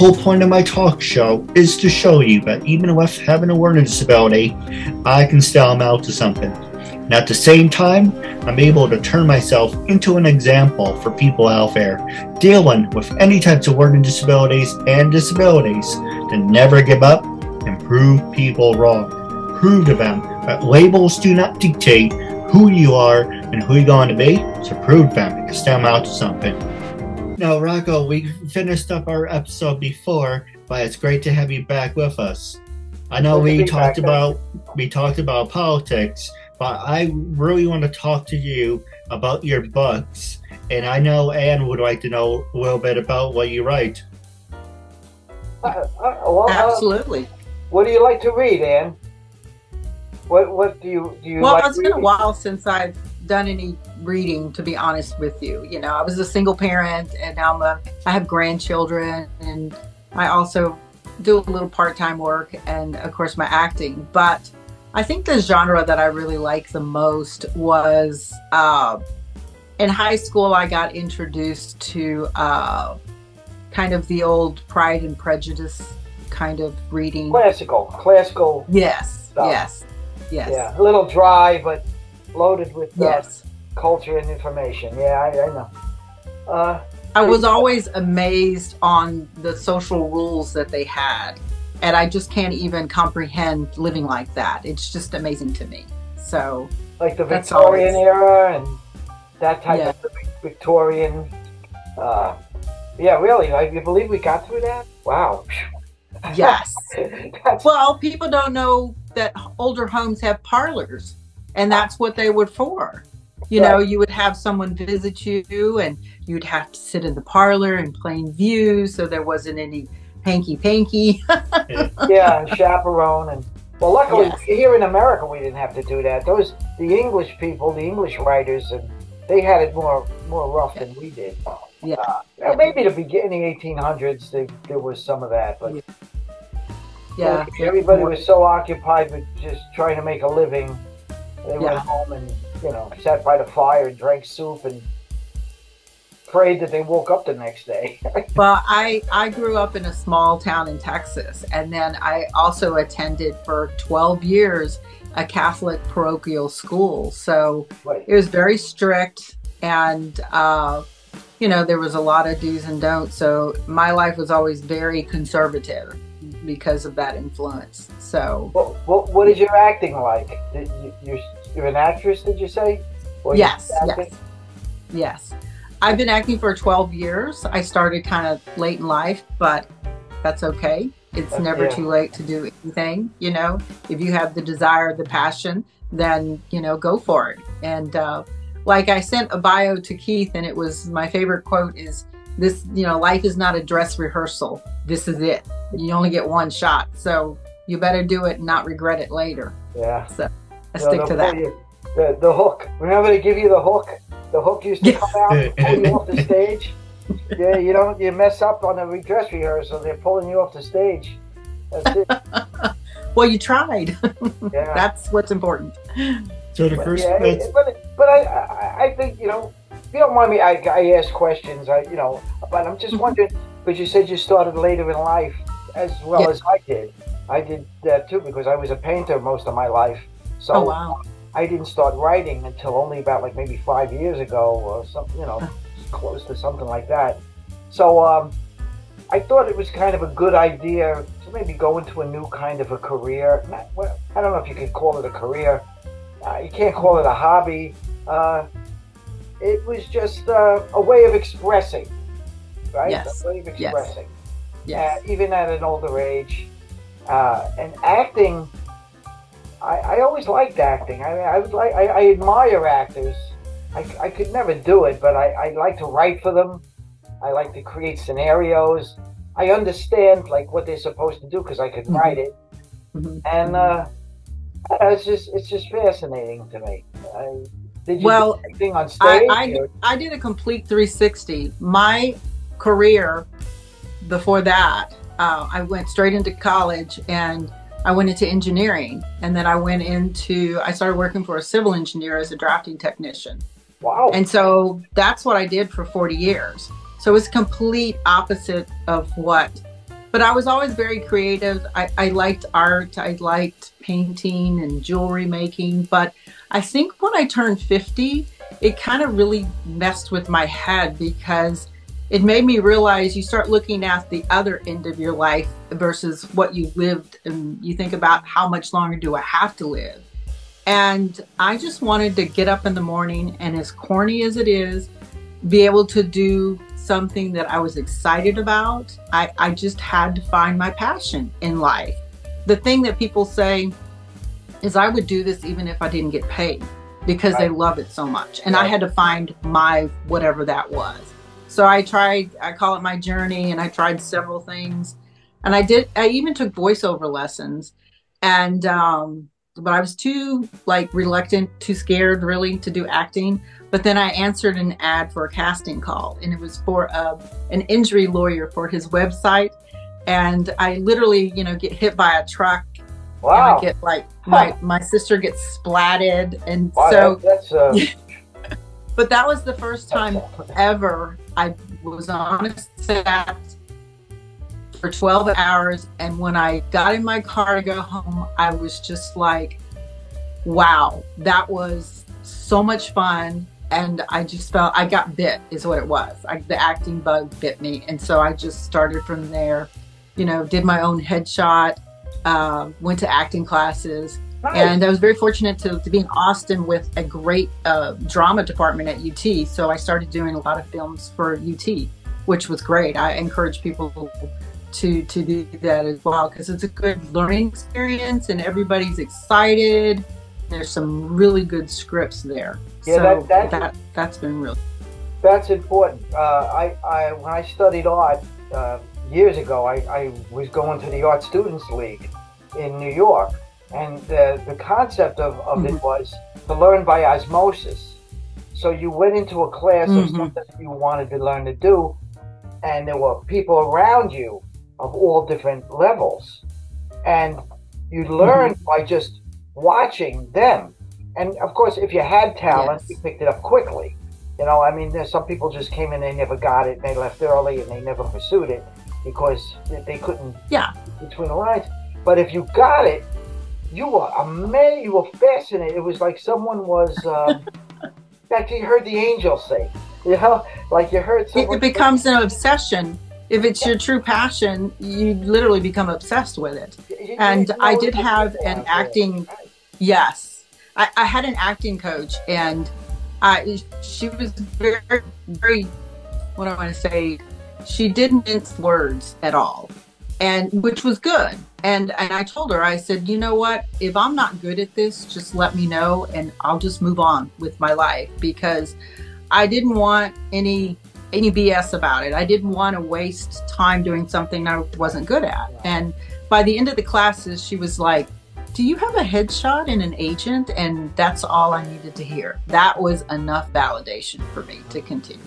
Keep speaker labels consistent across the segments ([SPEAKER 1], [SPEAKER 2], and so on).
[SPEAKER 1] whole point of my talk show is to show you that even with having a learning disability, I can still amount to something. And at the same time, I'm able to turn myself into an example for people out there dealing with any types of learning disabilities and disabilities to never give up and prove people wrong. Prove to them that labels do not dictate who you are and who you're going to be, so prove to them and still amount to something. Now, Rocco, we finished up our episode before, but it's great to have you back with us. I know we talked about politics, but I really want to talk to you about your books, and I know Anne would like to know a little bit about what you write.
[SPEAKER 2] Absolutely.
[SPEAKER 3] What do you like to read, Anne? What do you
[SPEAKER 2] well,
[SPEAKER 3] like
[SPEAKER 2] it's been a while since I've done any reading, to be honest with you. You know, I was a single parent, and now I have grandchildren, and I also do a little part-time work, and of course my acting. But I think the genre that I really liked the most was in high school. I got introduced to kind of the old Pride and Prejudice kind of reading.
[SPEAKER 3] Classical.
[SPEAKER 2] Yes,
[SPEAKER 3] stuff.
[SPEAKER 2] Yes.
[SPEAKER 3] Yeah, a little dry, but loaded with
[SPEAKER 2] yes.
[SPEAKER 3] Culture and information. Yeah, I know.
[SPEAKER 2] I was always amazed on the social rules that they had, and I just can't even comprehend living like that. It's just amazing to me. So,
[SPEAKER 3] like the Victorian era and that type of Victorian. Yeah, really. You believe we got through that? Wow.
[SPEAKER 2] Yes. Well, people don't know that older homes have parlors, and that's what they were for. You know, you would have someone visit you, and you'd have to sit in the parlor in plain view, so there wasn't any hanky-panky.
[SPEAKER 3] Yeah, and chaperone. And well, luckily here in America we didn't have to do that. The English people, the English writers, and they had it more rough than we did. Maybe the beginning 1800s there was some of that, but everybody was so occupied with just trying to make a living. They went home and sat by the fire and drank soup and prayed that they woke up the next day.
[SPEAKER 2] Well, I grew up in a small town in Texas, and then I also attended for 12 years a Catholic parochial school. So it was very strict, and there was a lot of do's and don'ts. So my life was always very conservative because of that influence. So
[SPEAKER 3] what is your acting like? You're an actress, did you say? Or
[SPEAKER 2] yes. I've been acting for 12 years. I started kind of late in life, but that's okay. It's never too late to do anything. If you have the desire, the passion, then go for it. And like I sent a bio to Keith, and it was my favorite quote is this: life is not a dress rehearsal. This is it. You only get one shot, so you better do it and not regret it later.
[SPEAKER 3] Yeah.
[SPEAKER 2] So I stick to that.
[SPEAKER 3] The hook. Remember to give you the hook? The hook used to come out and pull you off the stage. Yeah, you mess up on the dress rehearsal, they're pulling you off the stage. That's it.
[SPEAKER 2] Well, you tried.
[SPEAKER 3] Yeah.
[SPEAKER 2] That's what's important.
[SPEAKER 1] So the first,
[SPEAKER 3] but I think if you don't mind me, I ask questions. But I'm just wondering, because you said you started later in life as well as I did. I did that too because I was a painter most of my life. So I didn't start writing until only about maybe 5 years ago or something, close to something like that. So I thought it was kind of a good idea to maybe go into a new kind of a career. I don't know if you could call it a career. You can't call it a hobby. It was just a way of expressing, right?
[SPEAKER 2] Yes.
[SPEAKER 3] A way of expressing.
[SPEAKER 2] Yes.
[SPEAKER 3] Even at an older age. And acting, I always liked acting. I admire actors. I could never do it, but I like to write for them. I like to create scenarios. I understand what they're supposed to do because I could write it. And it's just fascinating to me. Did you do anything on stage?
[SPEAKER 2] I did a complete 360. My career before that, I went straight into college, and I went into engineering, and then I started working for a civil engineer as a drafting technician.
[SPEAKER 3] Wow.
[SPEAKER 2] And so that's what I did for 40 years. So it's complete opposite of what But I was always very creative. I liked art. I liked painting and jewelry making. But I think when I turned 50, it kind of really messed with my head, because it made me realize you start looking at the other end of your life versus what you lived, and you think about how much longer do I have to live. And I just wanted to get up in the morning, and as corny as it is, be able to do something that I was excited about. I just had to find my passion in life. The thing that people say is I would do this even if I didn't get paid, because they love it so much. And I had to find my whatever that was. So I call it my journey, and I tried several things. And I even took voiceover lessons. And but I was too reluctant, too scared really to do acting. But then I answered an ad for a casting call, and it was for an injury lawyer for his website. And I literally, get hit by a truck.
[SPEAKER 3] Wow.
[SPEAKER 2] And I get my sister gets splatted. And
[SPEAKER 3] wow,
[SPEAKER 2] so,
[SPEAKER 3] that's
[SPEAKER 2] but that was the first time ever I was on a set for 12 hours. And when I got in my car to go home, I was just like, wow, that was so much fun. And I just felt I got bit is what it was. The acting bug bit me. And so I just started from there, did my own headshot, went to acting classes. Nice. And I was very fortunate to be in Austin with a great drama department at UT. So I started doing a lot of films for UT, which was great. I encourage people to do that as well, because it's a good learning experience and everybody's excited. There's some really good scripts there. Yeah, so that's been real.
[SPEAKER 3] That's important. When I studied art years ago, I was going to the Art Students League in New York. And the concept of it was to learn by osmosis. So you went into a class of something you wanted to learn to do, and there were people around you of all different levels. And you learned by just watching them. And of course, if you had talent, you picked it up quickly. There's some people just came in, they never got it, and they left early, and they never pursued it because they couldn't between the lines. But if you got it, you were amazed, you were fascinated. It was like someone was, actually heard the angels sing. Like you heard someone.
[SPEAKER 2] It becomes an obsession. If it's your true passion, you literally become obsessed with it. And I did have an acting, I had an acting coach, and she was very, very, what do I want to say? She didn't mince words at all, and which was good. And I told her, I said, you know what? If I'm not good at this, just let me know, and I'll just move on with my life, because I didn't want any BS about it. I didn't want to waste time doing something I wasn't good at. And by the end of the classes, she was like, do you have a headshot and an agent? And that's all I needed to hear. That was enough validation for me to continue.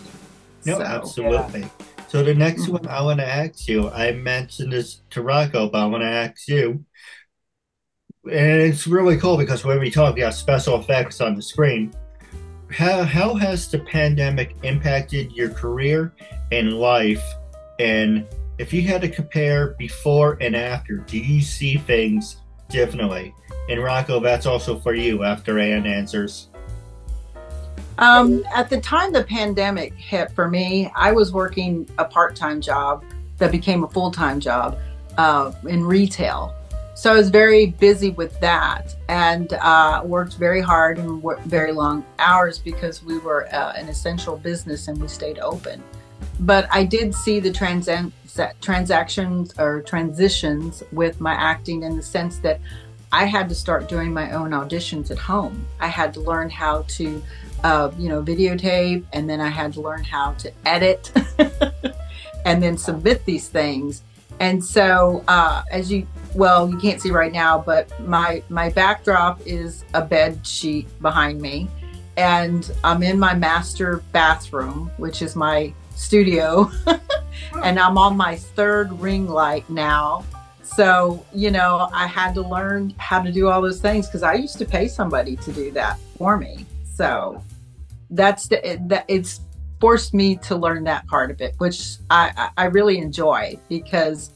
[SPEAKER 1] No, absolutely. Yeah. So the next one I want to ask you, I mentioned this to Rocco, but I want to ask you, and it's really cool because when we talk about special effects on the screen, how has the pandemic impacted your career and life? And if you had to compare before and after, do you see things differently? And Rocco, that's also for you after Ann answers.
[SPEAKER 2] At the time the pandemic hit for me, I was working a part-time job that became a full-time job in retail. So I was very busy with that, and worked very hard and worked very long hours because we were an essential business and we stayed open. But I did see the transitions with my acting, in the sense that I had to start doing my own auditions at home. I had to learn how to videotape, and then I had to learn how to edit and then submit these things. And so you can't see right now, but my backdrop is a bed sheet behind me, and I'm in my master bathroom, which is my studio, and I'm on my third ring light now. So, I had to learn how to do all those things, because I used to pay somebody to do that for me. So it's forced me to learn that part of it, which I really enjoy, because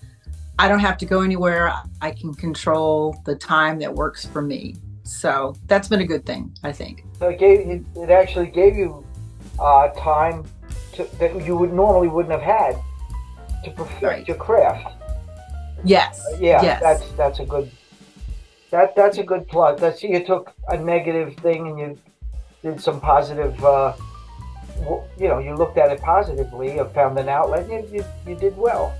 [SPEAKER 2] I don't have to go anywhere. I can control the time that works for me. So that's been a good thing, I think.
[SPEAKER 3] So it actually gave you time that you wouldn't have had to perfect your craft.
[SPEAKER 2] Yes.
[SPEAKER 3] Yes. That's a good. That's a good plug. You took a negative thing and you did some positive. You looked at it positively. You found an outlet. And you did well.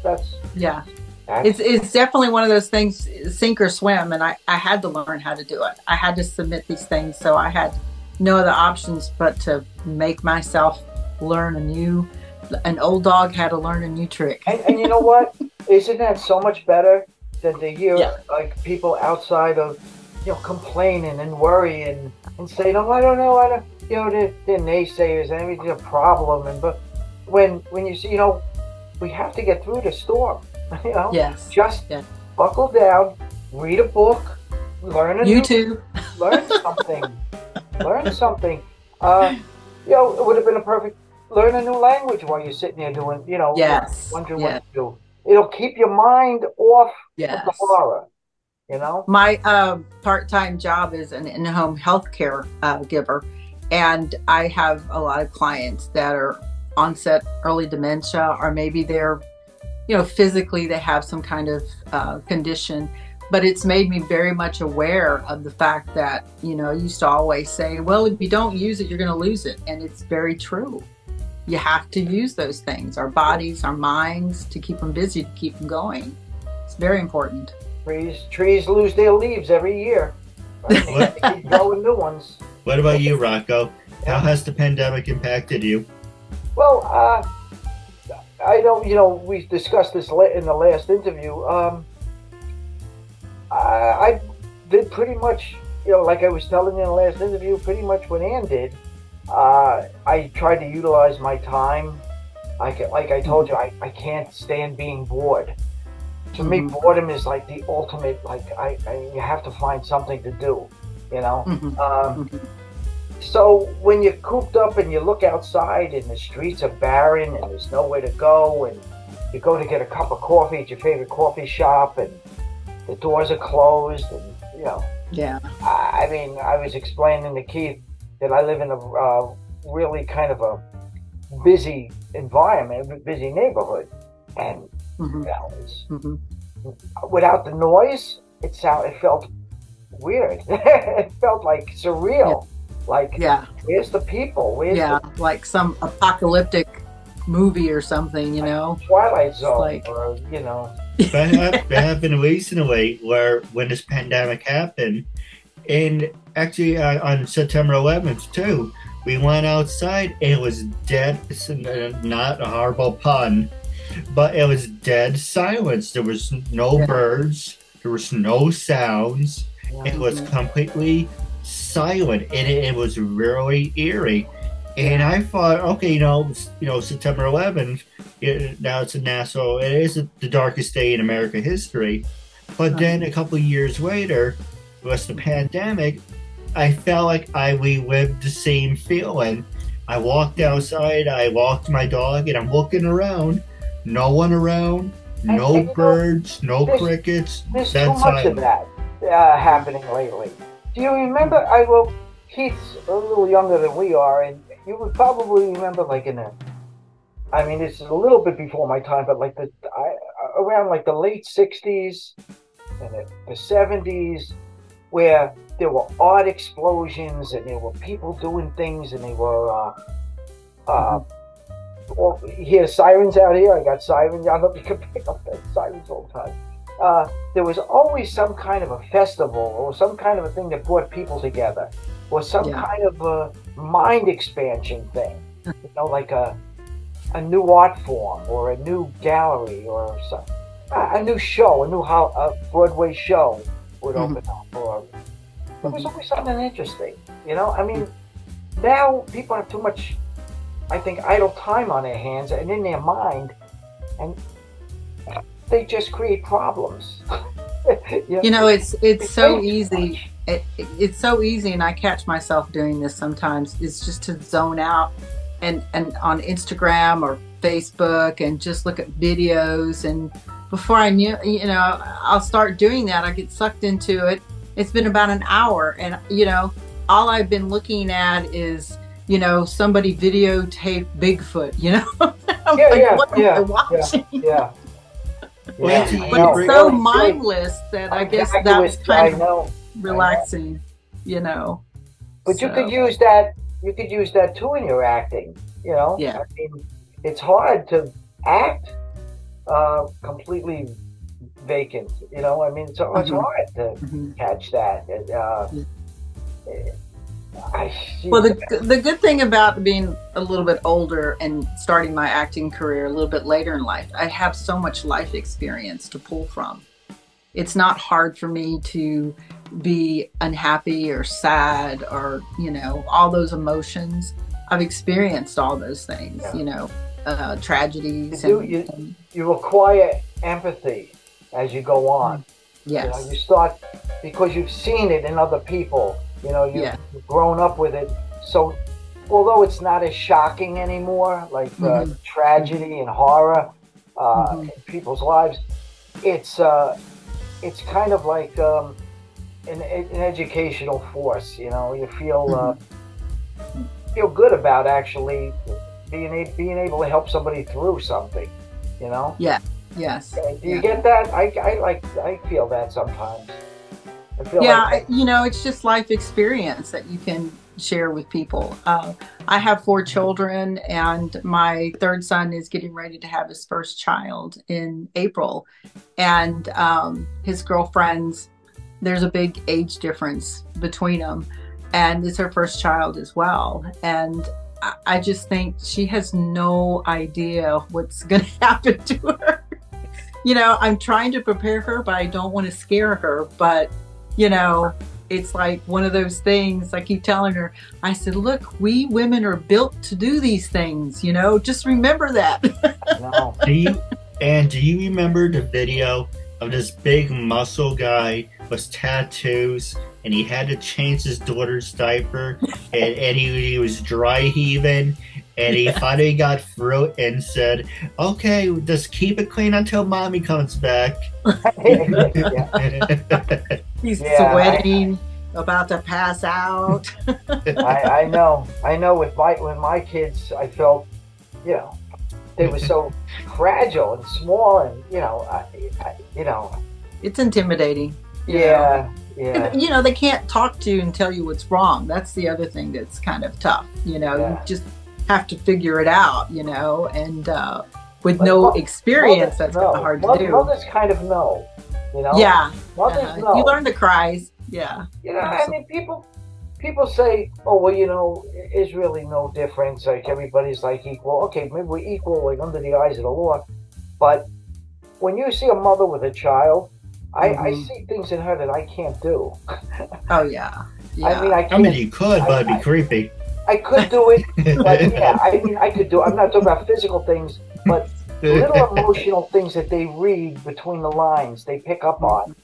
[SPEAKER 3] It's definitely one of those things, sink or swim. And I had to learn how to do it. I had to submit these things, so I had no other options but to make myself learn an old dog had to learn a new trick. And you know what? Isn't that so much better than to hear like people outside of, complaining and worrying and saying, "Oh, I don't know, they're naysayers and everything's a problem." But when you see, we have to get through the storm. Just buckle down, read a book, learn learn something. Learn something. It would have been a perfect. Learn a new language while you're sitting there doing, wondering what to do. It'll keep your mind off of the horror,
[SPEAKER 2] My part-time job is an in-home healthcare giver, and I have a lot of clients that are onset early dementia, or maybe they're, physically they have some kind of condition. But it's made me very much aware of the fact that, I used to always say, well, if you don't use it, you're going to lose it. And it's very true. You have to use those things, our bodies, our minds, to keep them busy, to keep them going. It's very important.
[SPEAKER 3] Trees lose their leaves every year. Right? Keep growing new ones.
[SPEAKER 1] What about you, Rocco? How has the pandemic impacted you?
[SPEAKER 3] Well, I don't, we discussed this in the last interview. I did pretty much, like I was telling you in the last interview, pretty much what Ann did. I tried to utilize my time. Like I told you, I can't stand being bored. To me, boredom is like the ultimate, you have to find something to do, So when you're cooped up and you look outside and the streets are barren and there's nowhere to go, and you go to get a cup of coffee at your favorite coffee shop and the doors are closed, and I was explaining to Keith that I live in a really kind of a busy environment, a busy neighborhood, and it's, without the noise, it felt weird. It felt like surreal. Where's the people?
[SPEAKER 2] Like some apocalyptic movie or something,
[SPEAKER 3] Twilight Zone, or
[SPEAKER 1] That happened recently, where when this pandemic happened, and actually on September 11th too, we went outside and it was dead. It's not a horrible pun, but it was dead silence. There was no birds, there was no sounds. It was completely silent, and it was really eerie. And I thought, okay, September 11th, now it's a national, it is the darkest day in American history. But then a couple of years later, with the pandemic, I felt like I relived the same feeling. I walked outside, I walked my dog, and I'm looking around. No one around, no birds, no crickets.
[SPEAKER 3] There's too much of that happening lately. Do you remember, Keith's a little younger than we are, and you would probably remember it's a little bit before my time, but around the late 60s and the 70s, where there were art explosions and there were people doing things, and they were you hear sirens out here. I got sirens. I don't know if you can pick up that sirens all the time. There was always some kind of a festival or some kind of a thing that brought people together, or some kind of a mind expansion thing, like a new art form, or a new gallery, or a new show, a Broadway show would open up, or there was always something interesting, now people have too much, I think, idle time on their hands and in their mind, and they just create problems. It's so easy.
[SPEAKER 2] It's so easy, and I catch myself doing this sometimes, is just to zone out and on Instagram or Facebook and just look at videos and before I knew, you know, I'll start doing that. I get sucked into it. It's been about an hour, and you know, all I've been looking at is, you know, somebody videotape Bigfoot, you know. What am I watching?
[SPEAKER 3] Yeah.
[SPEAKER 2] But it's so mindless that I guess that's kind of relaxing, you know.
[SPEAKER 3] But you could use that. You could use that too in your acting. You know.
[SPEAKER 2] Yeah.
[SPEAKER 3] I mean, it's hard to act completely vacant. You know. I mean, it's hard to catch that. Well,
[SPEAKER 2] the good thing about being a little bit older and starting my acting career a little bit later in life, I have so much life experience to pull from. It's not hard for me to be unhappy or sad or, you know, all those emotions. I've experienced all those things, you know, tragedies.
[SPEAKER 3] You acquire empathy as you go on.
[SPEAKER 2] Yes.
[SPEAKER 3] You know, you start, because you've seen it in other people. You know, you've grown up with it. So, although it's not as shocking anymore, like tragedy and horror in people's lives, it's kind of like an educational force. You know, you feel good about actually being able to help somebody through something. You know.
[SPEAKER 2] Yeah. Yes.
[SPEAKER 3] Do you get that? I feel that sometimes.
[SPEAKER 2] You know, it's just life experience that you can share with people. I have 4 children, and my 3rd son is getting ready to have his first child in April. And his girlfriends, there's a big age difference between them, and it's her first child as well. And I just think she has no idea what's going to happen to her. You know, I'm trying to prepare her, but I don't want to scare her. But you know, it's like one of those things. I keep telling her, I said, look, we women are built to do these things, you know, just remember that.
[SPEAKER 3] No.
[SPEAKER 1] Do you remember the video of this big muscle guy with tattoos, and he had to change his daughter's diaper, and he was dry heaving, and he finally got through it and said, okay, just keep it clean until mommy comes back.
[SPEAKER 2] He's sweating, about to pass out.
[SPEAKER 3] I know. With my kids, I felt, you know, they were so fragile and small, and you know,
[SPEAKER 2] it's intimidating.
[SPEAKER 3] Yeah.
[SPEAKER 2] And, you know, they can't talk to you and tell you what's wrong. That's the other thing that's kind of tough. You know, you just have to figure it out. You know, and with no experience, that's kind of hard to do.
[SPEAKER 3] Mothers kind of know. You know?
[SPEAKER 2] Yeah.
[SPEAKER 3] Mothers know.
[SPEAKER 2] You learn the cries. Yeah.
[SPEAKER 3] You know, I mean, people say, oh, well, you know, it's really no difference. Like, everybody's like equal. Okay, maybe we're equal, like, under the eyes of the law. But when you see a mother with a child, I see things in her that I can't do.
[SPEAKER 2] Oh, yeah.
[SPEAKER 3] I
[SPEAKER 1] mean, you could, but it'd be creepy.
[SPEAKER 3] I could do it, but yeah, I mean, I could do it. I'm not talking about physical things, but little emotional things that they read between the lines, they pick up on.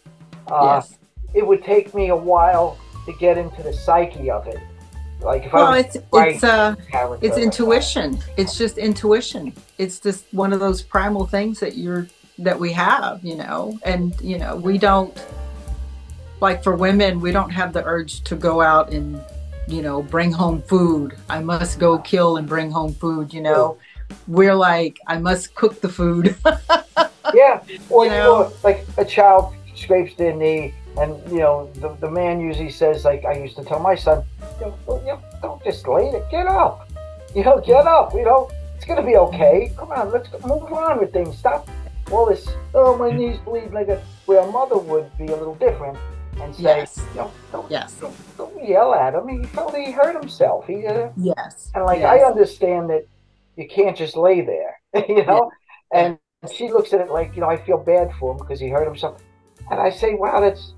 [SPEAKER 2] Yes.
[SPEAKER 3] It would take me a while to get into the psyche of it. Like if
[SPEAKER 2] it's intuition. It's just intuition. It's just one of those primal things that we have, you know. And you know, we don't, like, for women, we don't have the urge to go out and, you know, bring home food. I must go kill and bring home food, you know. We're like, I must cook the food.
[SPEAKER 3] Yeah. Or you know, like a child scrapes their knee, and you know, the man usually says, like I used to tell my son, don't just lay there, get up. You know, get up. You know, it's gonna be okay. Come on, let's move on with things. Stop all this. Oh, my knees bleed, like where a mother would be a little different and say, don't yell at him. He felt he hurt himself.
[SPEAKER 2] Yes.
[SPEAKER 3] And like I understand that you can't just lay there, you know. Yeah. And she looks at it like, you know, I feel bad for him because he hurt himself. And I say, wow, it's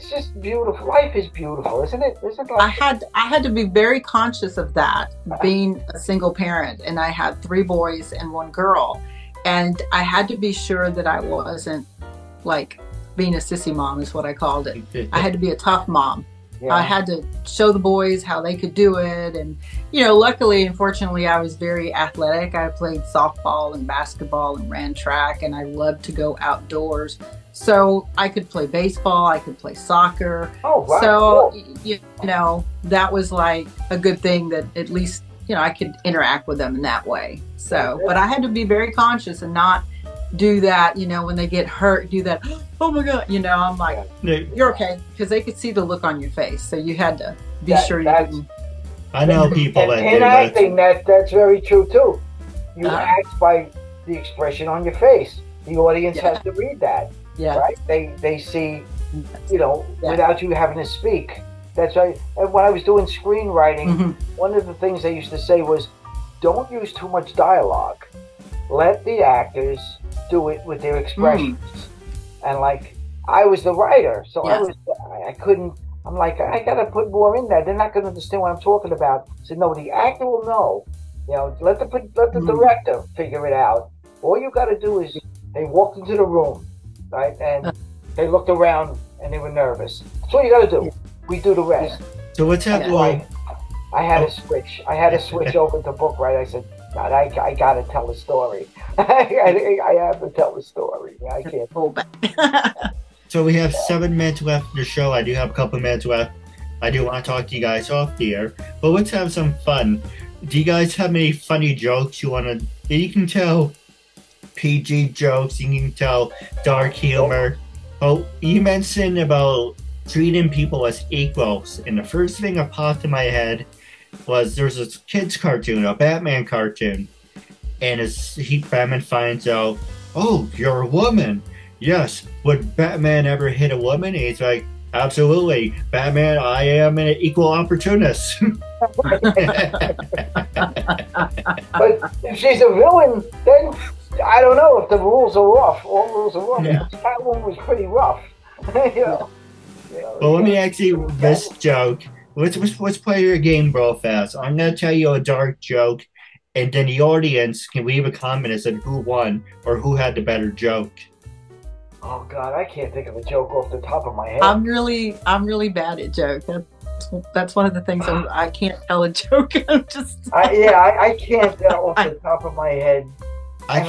[SPEAKER 3] just beautiful. Life is beautiful, isn't it? Isn't it?
[SPEAKER 2] I had to be very conscious of that, being a single parent, and I had 3 boys and 1 girl, and I had to be sure that I wasn't like being a sissy mom is what I called it. I had to be a tough mom, I had to show the boys how they could do it. And, you know, luckily and fortunately, I was very athletic. I played softball and basketball and ran track, and I loved to go outdoors. So I could play baseball, I could play soccer.
[SPEAKER 3] Oh, wow.
[SPEAKER 2] So,
[SPEAKER 3] Cool.
[SPEAKER 2] you know, that was like a good thing that at least, you know, I could interact with them in that way. So, but I had to be very conscious and not do that, you know, when they get hurt, do that, oh my God, you know, I'm like, you're okay, because they could see the look on your face. So you had to be sure you didn't.
[SPEAKER 1] I know people that
[SPEAKER 3] in
[SPEAKER 1] do
[SPEAKER 3] acting, that's very true too. You act by the expression on your face. The audience has to read that.
[SPEAKER 2] Yeah.
[SPEAKER 3] Right? They see, you know, without you having to speak. That's right. And when I was doing screenwriting, one of the things they used to say was, don't use too much dialogue. Let the actors do it with their expressions. And like, I was the writer, so I couldn't, I'm like, I gotta put more in there. They're not gonna understand what I'm talking about. So no, the actor will know. You know, let the director figure it out. All you gotta do is, they walked into the room, right? And they looked around and they were nervous. That's all you gotta do. We do the rest.
[SPEAKER 1] So what's happening?
[SPEAKER 3] I had to switch. I had to switch over to book, right? I said, God, I gotta tell a story. I have to tell a story. I can't pull back.
[SPEAKER 1] So we have 7 minutes left in the show. I do have a couple minutes left. I do want to talk to you guys off the air, but let's have some fun. Do you guys have any funny jokes you want to? You can tell PG jokes. You can tell dark humor. Oh, you mentioned about treating people as equals, and the first thing that popped in my head was there's this kid's cartoon, a Batman cartoon, and Batman finds out, oh, you're a woman. Yes, would Batman ever hit a woman? And he's like, absolutely, Batman, I am an equal opportunist.
[SPEAKER 3] But if she's a villain, then I don't know if the rules are rough. All rules are rough.
[SPEAKER 1] Yeah.
[SPEAKER 3] That one was pretty rough. You know?
[SPEAKER 1] Well, let me ask you this joke. Let's play your game real fast. I'm going to tell you a dark joke, and then the audience can leave a comment and say who won or who had the better joke.
[SPEAKER 3] Oh God, I can't think of a joke off the top of my head.
[SPEAKER 2] I'm really bad at jokes. That's one of the things I can't tell a joke. I'm just.
[SPEAKER 3] I can't off the top of my head. I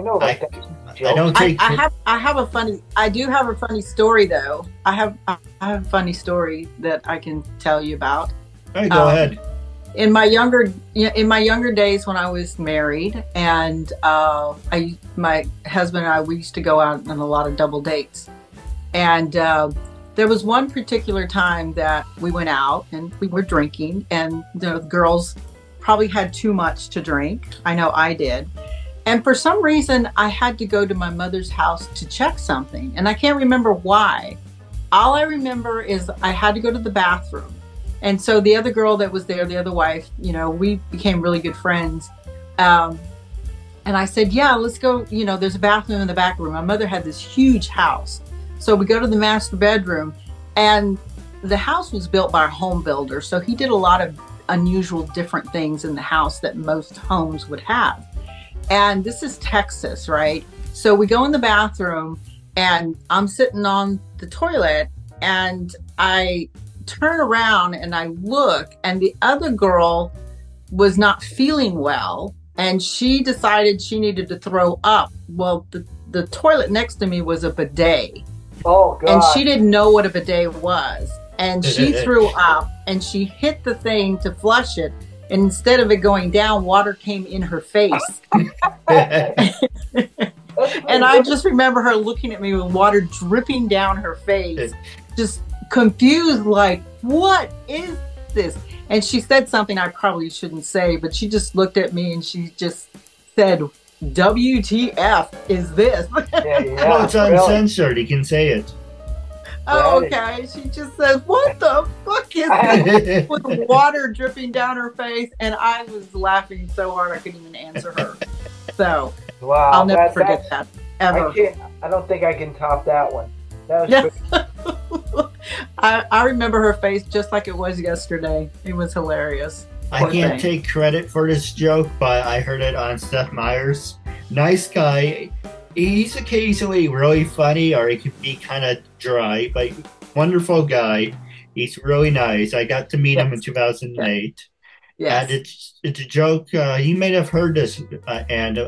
[SPEAKER 3] know. Like
[SPEAKER 1] I don't think
[SPEAKER 2] I do have a funny story though. I have a funny story that I can tell you about.
[SPEAKER 1] All right, go ahead.
[SPEAKER 2] In my younger days when I was married, and my husband and I, we used to go out on a lot of double dates, and there was one particular time that we went out and we were drinking, and the girls probably had too much to drink. I know I did. And for some reason, I had to go to my mother's house to check something. And I can't remember why. All I remember is I had to go to the bathroom. And so the other girl that was there, the other wife, you know, we became really good friends. And I said, yeah, let's go. You know, there's a bathroom in the back room. My mother had this huge house. So we go to the master bedroom. And the house was built by a home builder. So he did a lot of unusual different things in the house that most homes would have. And this is Texas, right? So we go in the bathroom and I'm sitting on the toilet and I turn around and I look, and the other girl was not feeling well and she decided she needed to throw up. Well, the toilet next to me was a bidet.
[SPEAKER 3] Oh, God.
[SPEAKER 2] And she didn't know what a bidet was. And she threw up and she hit the thing to flush it. And instead of it going down, water came in her face. And I just remember her looking at me with water dripping down her face, just confused, like, what is this? And she said something I probably shouldn't say, but she just looked at me and she just said, WTF is this?
[SPEAKER 1] Well, it's uncensored. You can say it.
[SPEAKER 2] Oh, okay. She just says, what the fuck is this? With water dripping down her face. And I was laughing so hard I couldn't even answer her. So,
[SPEAKER 3] wow,
[SPEAKER 2] I'll never forget that, ever.
[SPEAKER 3] I don't think I can top that one. That was
[SPEAKER 2] I remember her face just like it was yesterday. It was hilarious.
[SPEAKER 1] I can't take credit for this joke, but I heard it on Steph Meyers. Nice guy. He's occasionally really funny, or he can be kind of dry, but wonderful guy. He's really nice. I got to meet him in
[SPEAKER 2] Yes.
[SPEAKER 1] 2008. And
[SPEAKER 2] Yes.
[SPEAKER 1] it's a joke. You may have heard this. And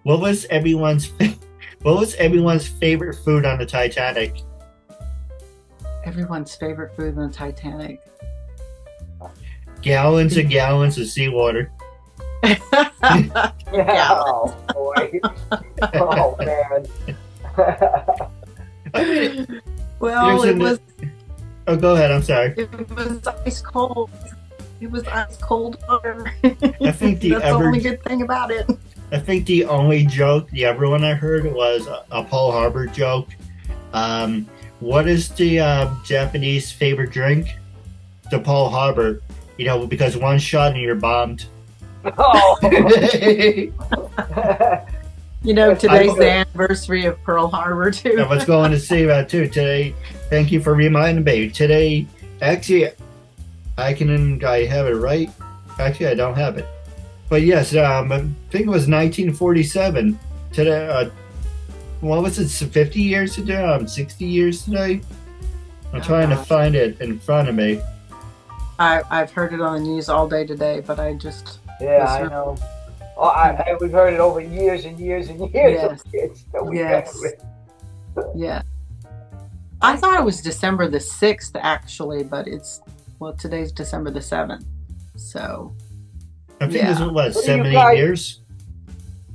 [SPEAKER 1] what was everyone's favorite food on the Titanic?
[SPEAKER 2] Everyone's favorite food on the Titanic.
[SPEAKER 1] Gallons and gallons of seawater.
[SPEAKER 3] Oh boy. Oh man.
[SPEAKER 1] I mean,
[SPEAKER 2] Well, it was
[SPEAKER 1] oh, go ahead. I'm sorry.
[SPEAKER 2] ice cold. It was ice cold water.
[SPEAKER 1] I think
[SPEAKER 2] That's the only good thing about it.
[SPEAKER 1] I think the only joke, the other one I heard was a Pearl Harbor joke. What is the Japanese favorite drink? The Pearl Harbor. You know, because one shot and you're bombed.
[SPEAKER 3] Oh.
[SPEAKER 2] You know, today's the anniversary of Pearl Harbor, too.
[SPEAKER 1] I was going to say that, too. Today, thank you for reminding me. Today, actually, I have it right. Actually, I don't have it. But yes, I think it was 1947. Today, what was it, 50 years today? 60 years today? I'm trying to find it in front of me.
[SPEAKER 2] I've heard it on the news all day today, but I just...
[SPEAKER 3] Yeah, I know. Oh, we've heard it over years and years and years.
[SPEAKER 2] Yes.
[SPEAKER 3] Of kids that we
[SPEAKER 2] Yes. Yeah. I thought it was December the 6th, actually, but today's December the 7th. So,
[SPEAKER 1] I think this was,
[SPEAKER 3] What do you
[SPEAKER 1] 70
[SPEAKER 3] guys-
[SPEAKER 1] years?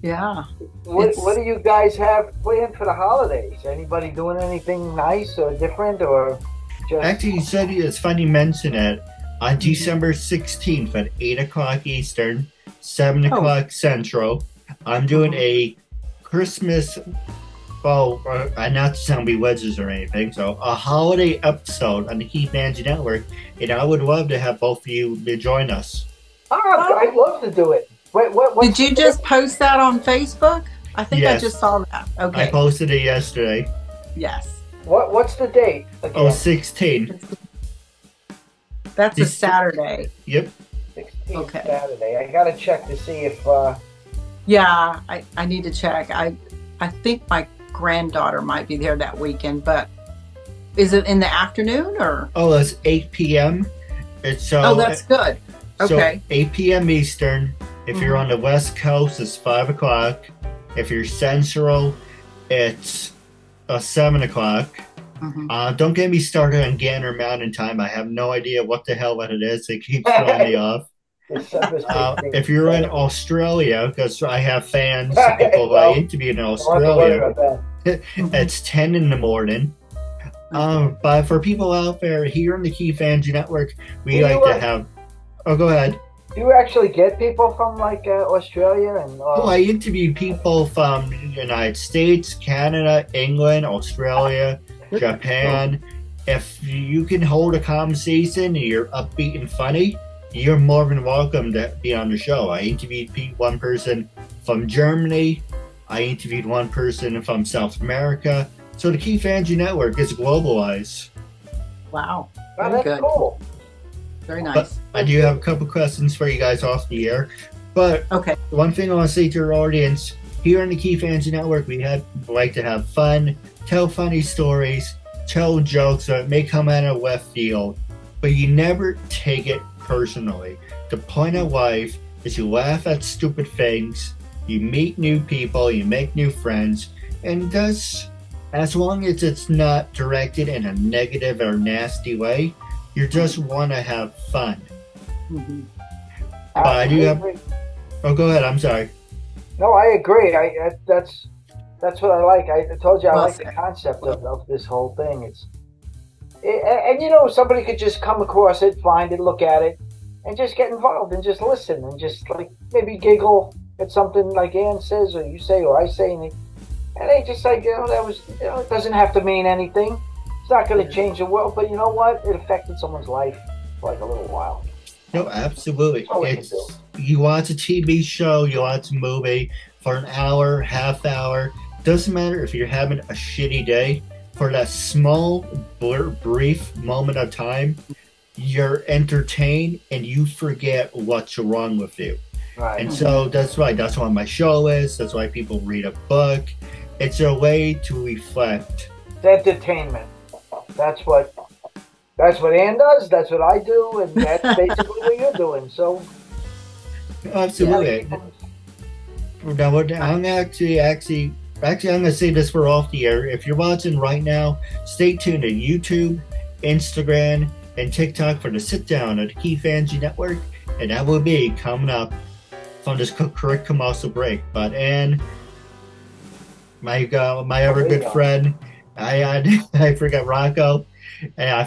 [SPEAKER 2] yeah.
[SPEAKER 3] What do you guys have planned for the holidays? Anybody doing anything nice or different, or just?
[SPEAKER 1] Actually, you said it's funny you mention it. On December 16th at 8 o'clock Eastern, 7 o'clock Central, I'm doing a Christmas, well, not to sound bewitches or anything, so a holiday episode on the KeithAndrewNetwork, and I would love to have both of you to join us.
[SPEAKER 3] Oh, I'd love to do it. What
[SPEAKER 2] Did you just post that on Facebook? I think
[SPEAKER 1] Yes.
[SPEAKER 2] I just saw that. Okay.
[SPEAKER 1] I posted it yesterday.
[SPEAKER 2] Yes.
[SPEAKER 3] What's the date? Again?
[SPEAKER 1] Oh, 16.
[SPEAKER 2] That's a Saturday.
[SPEAKER 1] Yep.
[SPEAKER 3] 16th
[SPEAKER 2] Okay.
[SPEAKER 3] Saturday. I gotta check to see if.
[SPEAKER 2] Yeah, I need to check. I think my granddaughter might be there that weekend, but is it in the afternoon or?
[SPEAKER 1] Oh, it's 8 p.m. It's
[SPEAKER 2] Oh, that's good. Okay.
[SPEAKER 1] So 8 p.m. Eastern. If you're on the West Coast, it's 5 o'clock. If you're Central, it's 7 o'clock. Don't get me started on Gander Mountain Time. I have no idea what the hell that it is. It keeps throwing me off. If you're in Australia, because I have fans, people I interviewed in Australia, it's 10 in the morning. But for people out there here in the KeithAndrewNetwork, we like to have. Oh, go ahead.
[SPEAKER 3] Do you actually get people from like Australia and?
[SPEAKER 1] Oh, I interview people from the United States, Canada, England, Australia, Japan. If you can hold a conversation and you're upbeat and funny, you're more than welcome to be on the show. I interviewed one person from Germany. I interviewed one person from South America. So the KeithAndrewNetwork is globalized.
[SPEAKER 2] Wow.
[SPEAKER 3] Oh,
[SPEAKER 2] Very
[SPEAKER 3] that's
[SPEAKER 2] good.
[SPEAKER 3] cool.
[SPEAKER 2] Very
[SPEAKER 1] But
[SPEAKER 2] nice.
[SPEAKER 1] I do have a couple questions for you guys off the air. But
[SPEAKER 2] Okay.
[SPEAKER 1] one thing I want to say to our audience, here on the KeithAndrewNetwork, we like to have fun, tell funny stories, tell jokes that may come out of left field, but you never take it personally. The point of life is you laugh at stupid things, you meet new people, you make new friends, and thus, as long as it's not directed in a negative or nasty way, you just want to have fun. I do have. Oh, go ahead. I'm sorry.
[SPEAKER 3] No, I agree. That's what I like. I told you I
[SPEAKER 2] Well
[SPEAKER 3] like
[SPEAKER 2] said.
[SPEAKER 3] the concept of this whole thing. And you know, somebody could just come across it, find it, look at it, and just get involved and just listen and just like maybe giggle at something like Ann says or you say or I say, and they just like, that was, it doesn't have to mean anything. It's not going to change the world, but you know what? It affected someone's life for like a little while.
[SPEAKER 1] No, absolutely.
[SPEAKER 3] all we can do.
[SPEAKER 1] You watch a TV show, you watch a movie for an hour, half hour. Doesn't matter if you're having a shitty day. For that small, brief moment of time, you're entertained and you forget what's wrong with you.
[SPEAKER 3] Right.
[SPEAKER 1] And so that's right. That's what my show is. That's why people read a book. It's a way to reflect.
[SPEAKER 3] It's entertainment. That's what That's what Ann does. That's what I do, and that's basically what you're doing. So,
[SPEAKER 1] absolutely. Now, I'm actually, I'm going to say this for off the air. If you're watching right now, stay tuned to YouTube, Instagram, and TikTok for the sit down of the Keith Andrew Network, and that will be coming up from this quick commercial break. But Ann, my other good friend, I forgot Rocco, and I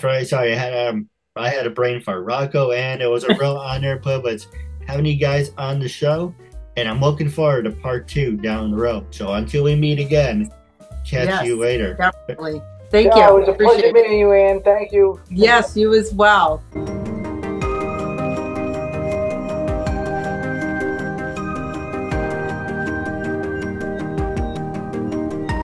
[SPEAKER 1] had a brain fart. Rocco, and it was a real honor and privilege having you guys on the show, and I'm looking forward to part 2 down the road. So until we meet again, catch you later.
[SPEAKER 2] Definitely. Thank you.
[SPEAKER 3] It was a pleasure meeting you, Ann. Thank you.
[SPEAKER 2] Yes, you as well.